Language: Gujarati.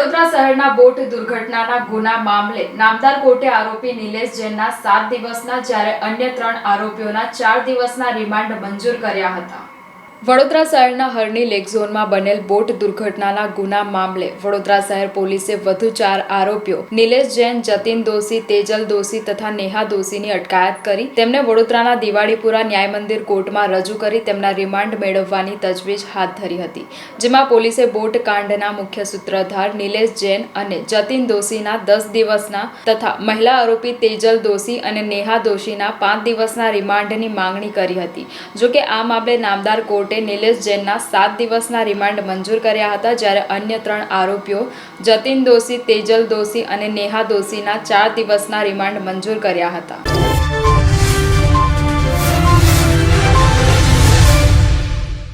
વડોદરા શહેરના બોટ દુર્ઘટનાના ગુના મામલે નામદાર કોર્ટે આરોપી નિલેશ જૈનના 7 દિવસના જ્યારે અન્ય 3 આરોપીઓના 4 દિવસના રિમાન્ડ મંજૂર કર્યા હતા। વડોદરા શહેરના હરણી લેક ઝોનમાં બનેલ બોટ દુર્ઘટનાના ગુના મામલે વડોદરા શહેર પોલીસે વધુ 4 આરોપીઓ નિલેશ જૈન, જતીન દોશી, તેજલ દોશી તથા નેહા દોશીની અટકાયત કરી તેમને વડોદરાના દિવાળીપુરા ન્યાય મંદિર કોર્ટમાં રજૂ કરી તેમના રિમાન્ડ મેળવવાની તજવીજ હાથ ધરી હતી। જેમાં પોલીસે બોટ કાંડના મુખ્ય સૂત્રધાર નિલેશ જૈન અને જતીન દોશીના 10 દિવસના તથા મહિલા આરોપી તેજલ દોશી અને નેહા દોશીના 5 દિવસના રિમાન્ડની માંગણી કરી હતી। જોકે આ મામલે નામદાર કોર્ટે નિલેશ જૈનના 7 દિવસના રિમાન્ડ મંજૂર કર્યા હતા, જ્યારે અન્ય 3 આરોપીઓ જતીન દોશી, તેજલ દોશી અને નેહા દોશીના 4 દિવસના રિમાન્ડ મંજૂર કર્યા હતા।